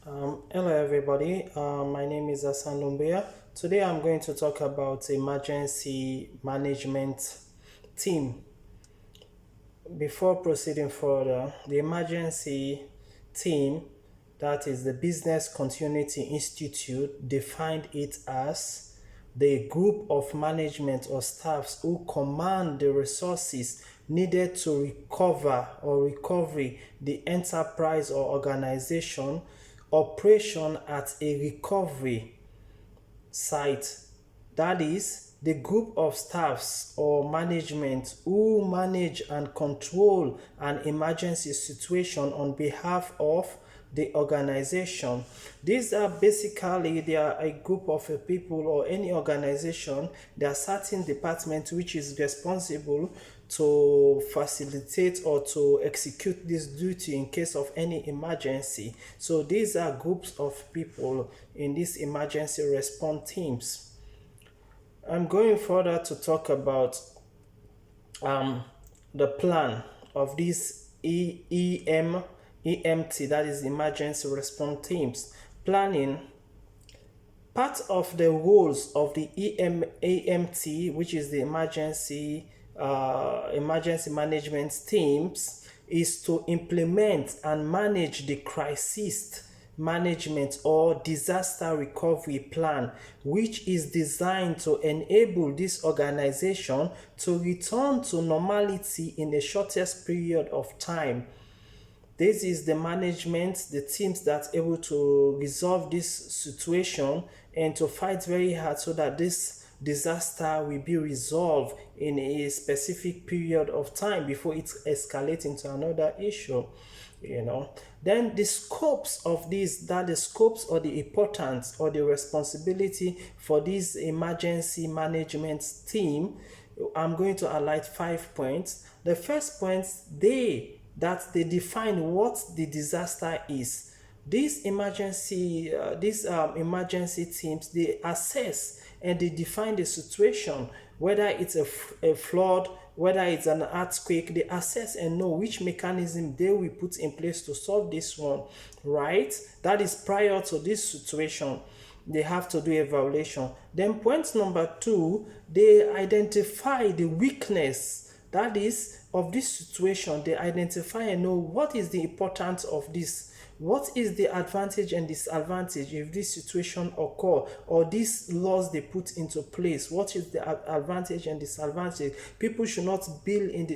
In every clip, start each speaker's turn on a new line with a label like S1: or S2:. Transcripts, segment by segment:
S1: Hello everybody, my name is Hassan Lumbia. Today I'm going to talk about emergency management team. Before proceeding further, the emergency team, that is the Business Continuity Institute, defined it as the group of management or staffs who command the resources needed to recovery the enterprise or organization operation at a recovery site. That is the group of staffs or management who manage and control an emergency situation on behalf of the organization. These are basically, they are a group of people or any organization. There are certain departments which is responsible to facilitate or to execute this duty in case of any emergency. So these are groups of people in these emergency response teams. I'm going further to talk about the plan of these EMT, that is emergency response teams. Planning, part of the roles of the EMT, which is the emergency management teams, is to implement and manage the crisis management or disaster recovery plan, which is designed to enable this organization to return to normality in the shortest period of time. This is the management, the teams that are able to resolve this situation and to fight very hard so that this disaster will be resolved in a specific period of time before it escalates into another issue. Then the scopes of this, that the scopes or the importance or the responsibility for this emergency management team, I'm going to highlight 5 points. The first point, they define what the disaster is. These emergency teams, they assess and they define the situation, whether it's a flood, whether it's an earthquake. They assess and know which mechanism they will put in place to solve this one, right? That is prior to this situation. They have to do evaluation. Then point number 2, they identify the weakness, that is, of this situation. They identify and know what is the importance of this. What is the advantage and disadvantage if this situation occur, or these laws they put into place? What is the advantage and disadvantage? People should not build in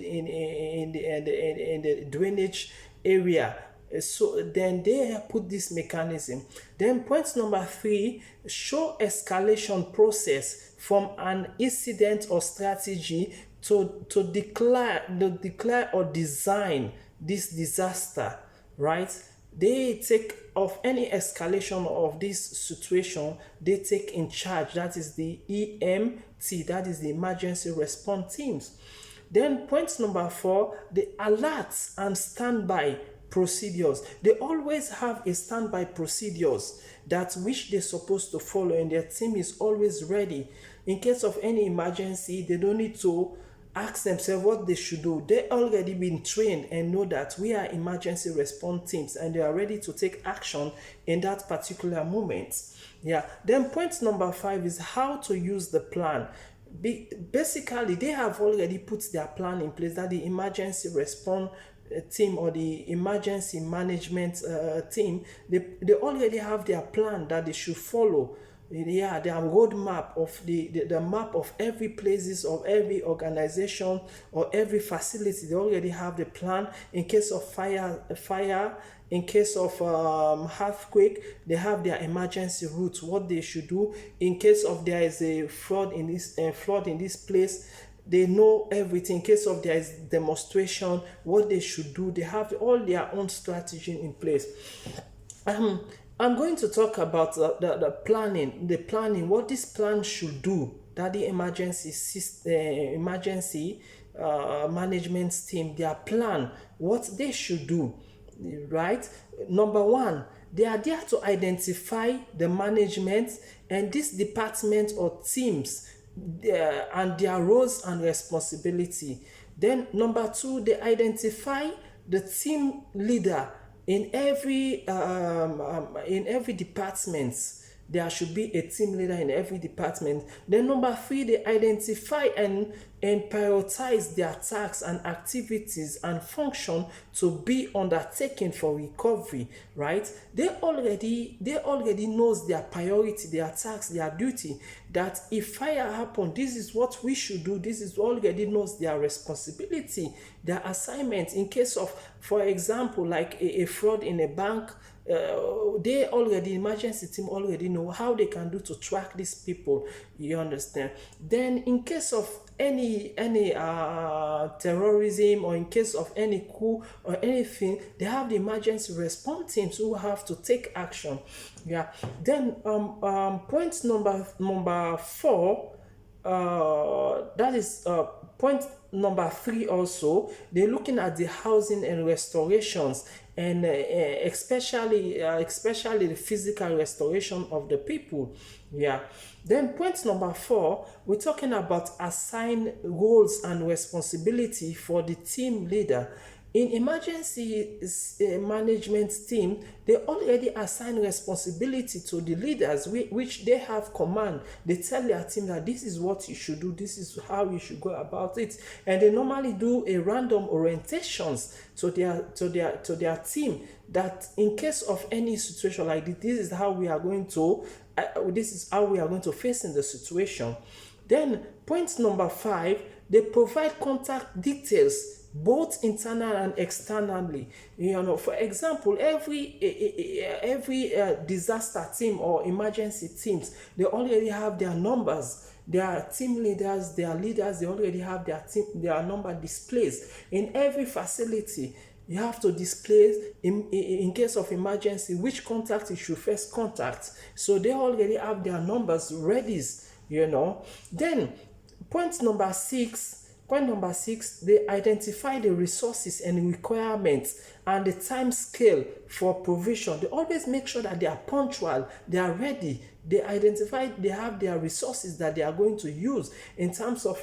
S1: the drainage area. So then they put this mechanism. Then point number 3, show escalation process from an incident or strategy to declare or design this disaster, right? They take of any escalation of this situation, they take in charge. That is the EMT, that is the emergency response teams. Then point number 4, the alerts and standby procedures. They always have a standby procedures that which they're supposed to follow, and their team is always ready in case of any emergency. They don't need to ask themselves what they should do. They already been trained and know that we are emergency response teams, and they are ready to take action in that particular moment. Then point number 5 is how to use the plan. Basically, they have already put their plan in place, that the emergency response team or the emergency management team, they already have their plan that they should follow. Their roadmap of the map of every places of every organization or every facility. They already have the plan in case of fire, in case of earthquake. They have their emergency routes, what they should do in case of there is a flood in this place. They know everything. In case of there is demonstration, what they should do. They have all their own strategy in place. I'm going to talk about the planning, what this plan should do, that the emergency management team, their plan, what they should do, right? Number 1, they are there to identify the management and this department or teams and their roles and responsibility. Then number 2, they identify the team leader in every department there should be a team leader in every department. Then number three, they identify and prioritize their tasks and activities and function to be undertaken for recovery, right? They already knows their priority, their tasks, their duty, that if fire happen, this is what we should do. This is already knows their responsibility, their assignment in case of, for example, like a fraud in a bank. Emergency team already know how they can do to track these people. You understand? Then in case of any terrorism, or in case of any coup or anything, they have the emergency response teams who have to take action. Yeah. Then point number four, that is point number three also, they're looking at the housing and restorations, and especially the physical restoration of the people. Yeah. Then point number four, we're talking about assign roles and responsibility for the team leader. In emergency management team, they already assign responsibility to the leaders, which they have command. They tell their team that this is what you should do, this is how you should go about it, and they normally do a random orientations to their team, that in case of any situation like this is how we are going to face in the situation. Then point number five, they provide contact details both internal and externally. For example, every disaster team or emergency teams, they already have their numbers. Their team leaders, their leaders, they already have their number displays in every facility. You have to display in case of emergency which contact you should first contact. So they already have their numbers ready. Then point number six, they identify the resources and requirements and the time scale for provision. They always make sure that they are punctual, they are ready. They identify, they have their resources that they are going to use in terms of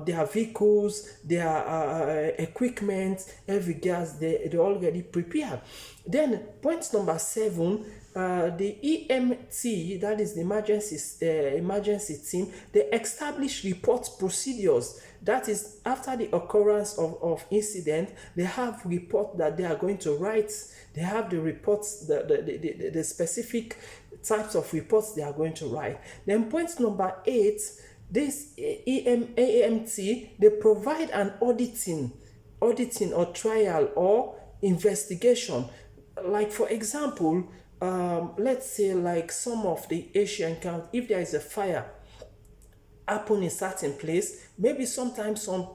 S1: their vehicles, their equipment, every gas, they already prepare. Then point number seven, the EMT, that is the emergency team, they establish report procedures. That is, after the occurrence of incident, they have report that they are going to write. They have the reports, the specific types of reports they are going to write. Then point number eight, this AMT, they provide an auditing or trial or investigation. Like for example, let's say like some of the Asian countries, if there is a fire happen in certain place, maybe sometimes some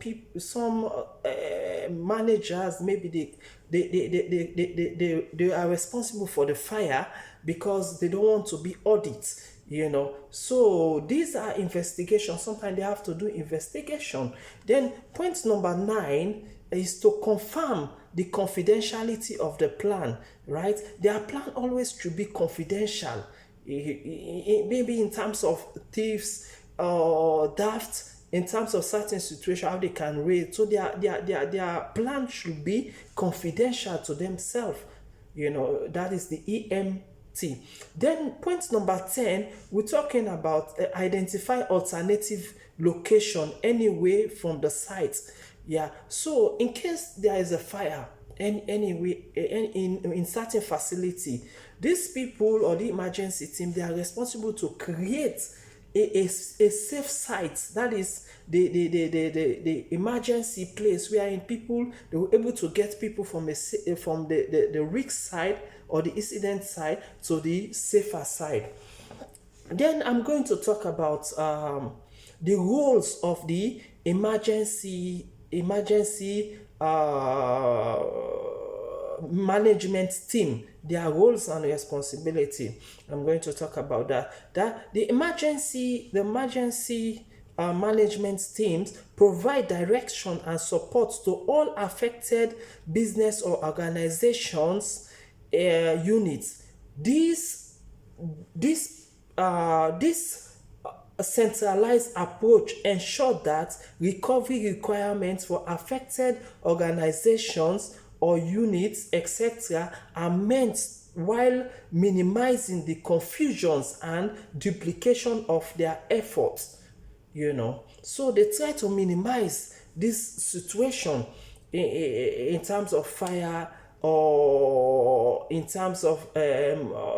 S1: managers, maybe they are responsible for the fire because they don't want to be audited. So these are investigations. Sometimes they have to do investigation. Then point number 9 is to confirm the confidentiality of the plan, right? Their plan always should be confidential, maybe in terms of thieves or theft, in terms of certain situations, how they can raise. So their plan should be confidential to themselves. That is the EMT. Then point number 10, we're talking about identify alternative location anyway from the site. Yeah. So in case there is a fire in certain facility, these people or the emergency team, they are responsible to create a safe site. That is the emergency place wherein people, they were able to get people from the risk side or the incident side to the safer side. Then I'm going to talk about the roles of the emergency management team, their roles and responsibility. I'm going to talk about that the emergency management teams provide direction and support to all affected business or organizations units. This a centralized approach ensure that recovery requirements for affected organizations or units, etc., are meant while minimizing the confusions and duplication of their efforts. So they try to minimize this situation in terms of fire or in terms of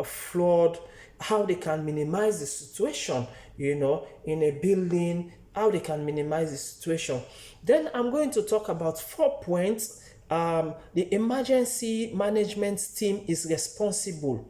S1: flood, how they can minimize the situation, in a building, how they can minimize the situation. Then I'm going to talk about 4 points. The emergency management team is responsible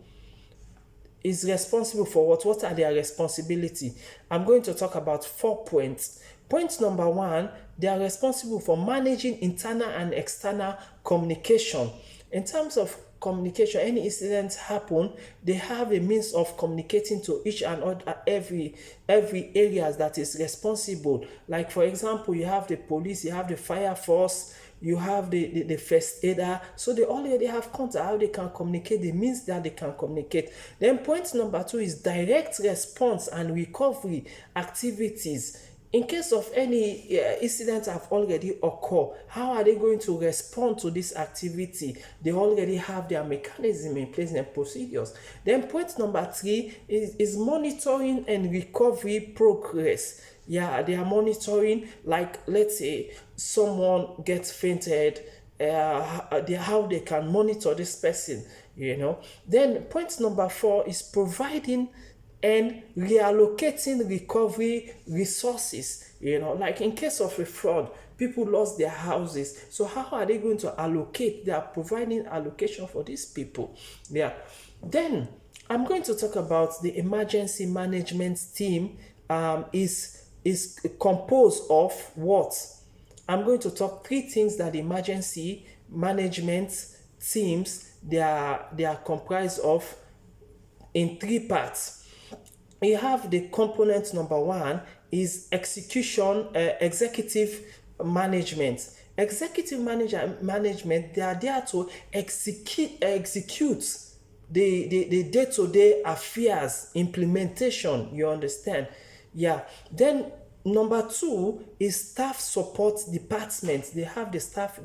S1: for what? What are their responsibility? I'm going to talk about 4 points. Point number 1, they are responsible for managing internal and external communication. In terms of communication, any incidents happen, they have a means of communicating to each and every areas that is responsible. Like for example, you have the police, you have the fire force, you have the first aider, so they already have contact, how they can communicate, the means that they can communicate. Then point number 2 is direct response and recovery activities. In case of any incident have already occurred, how are they going to respond to this activity? They already have their mechanism in place and procedures. Then point number 3 is monitoring and recovery progress. Yeah, they are monitoring, like let's say someone gets fainted, how they can monitor this person, Then point number 4 is providing and reallocating recovery resources. Like in case of a fraud, people lost their houses, so how are they going to allocate? They are providing allocation for these people. Yeah. Then I'm going to talk about the emergency management team. Is composed of what? I'm going to talk 3 things that the emergency management teams they are comprised of in 3 parts. You have the component number 1 is executive management. Executive management, they are there to execute the day-to-day affairs, implementation, you understand? Yeah. Then number 2 is staff support department. They have the staff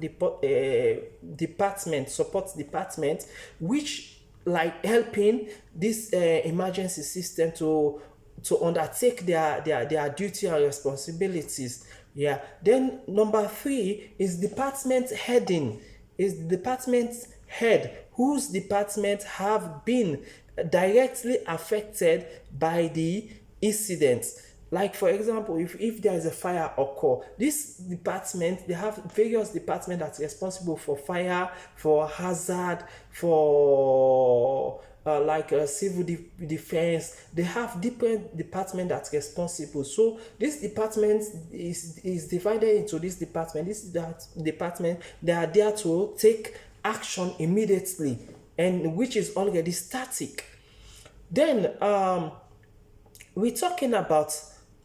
S1: department, support department, which like helping this emergency system to undertake their duty and responsibilities. Yeah. Then number 3 is department heading. Is the department head whose department have been directly affected by the incident. Like for example, if there is a fire occur, this department, they have various departments that's responsible for fire, for hazard, for civil defense. They have different departments that's responsible. So this department is divided into this department. Department, they are there to take action immediately, and which is already static. Then we're talking about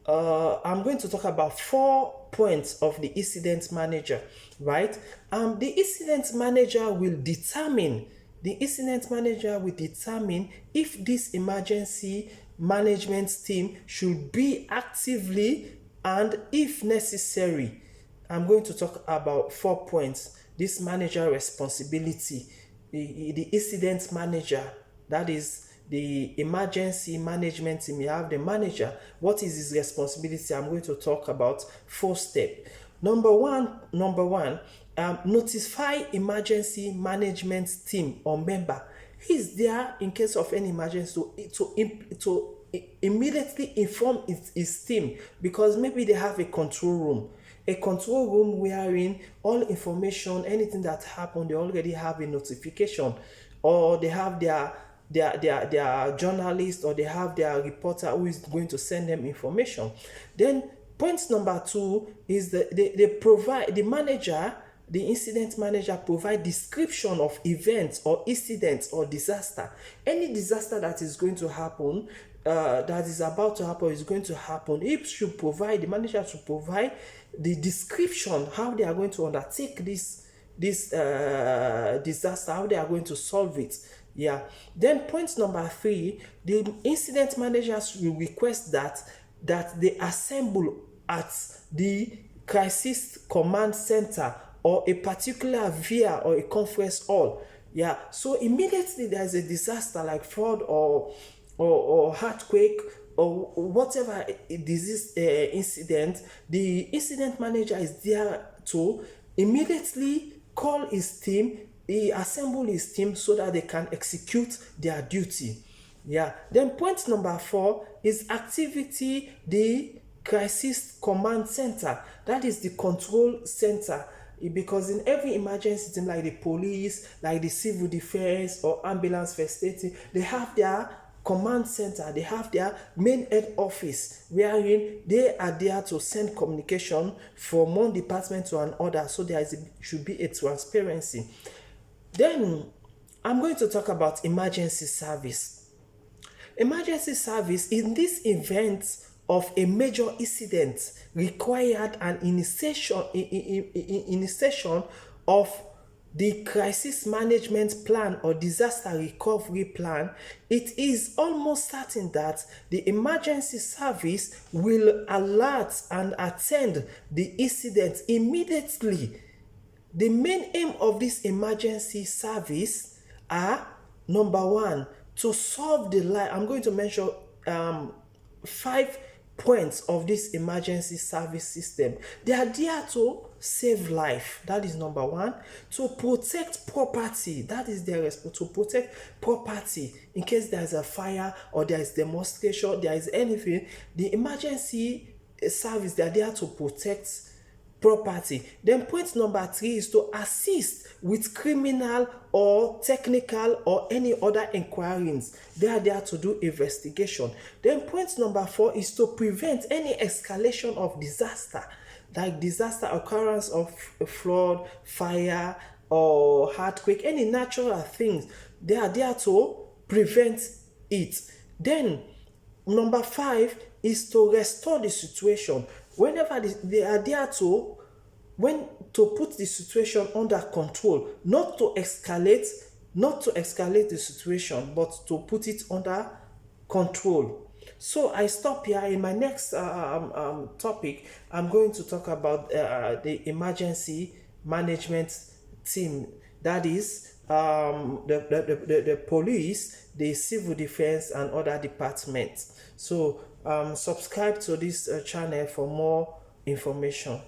S1: I'm going to talk about 4 points of the incident manager, right? The incident manager will determine if this emergency management team should be actively, and if necessary. I'm going to talk about 4 points. This manager responsibility, the incident manager, that is the emergency management team. You have the manager. What is his responsibility? I'm going to talk about 4 steps. Number one, notify emergency management team or member. He's there in case of any emergency to immediately inform his team, because maybe they have a control room wherein all information, anything that happened, they already have a notification, or they have their journalist, or they have their reporter who is going to send them information. Then point number 2 is they provide, the incident manager provide description of events or incidents or disaster. Any disaster that is going to happen, that is about to happen, is going to happen. The manager should provide the description, how they are going to undertake this disaster, how they are going to solve it. Yeah. Then point number 3, the incident managers will request that they assemble at the crisis command center or a particular via or a conference hall. Yeah, so immediately there's a disaster like flood or earthquake or whatever disease incident, the incident manager is there to immediately call his team, he assemble his team so that they can execute their duty. Yeah. Then point number 4 is activity the crisis command center. That is the control center. Because in every emergency team, like the police, like the civil defense or ambulance first aid team, they have their command center, they have their main head office wherein they are there to send communication from one department to another, so should be a transparency. Then I'm going to talk about emergency service. Emergency service in this event of a major incident required an initiation of the crisis management plan or disaster recovery plan. It is almost certain that the emergency service will alert and attend the incident immediately. The main aim of this emergency service are: number 1, to solve the life. I'm going to mention 5 points of this emergency service system. They are there to save life. That is number 1. To protect property. That is their response. To protect property in case there is a fire or there is demonstration, there is anything. The emergency service, they are there to protect property. Then point number 3 is to assist with criminal or technical or any other inquiries. They are there to do investigation. Then point number 4 is to prevent any escalation of disaster, like disaster occurrence of flood, fire, or earthquake, any natural things. They are there to prevent it. Then number 5 is to restore the situation. Whenever they are there to put the situation under control, not to escalate the situation, but to put it under control. So I stop here. In my next topic, I'm going to talk about the emergency management team. That is the police, the civil defense, and other departments. So subscribe to this channel for more information.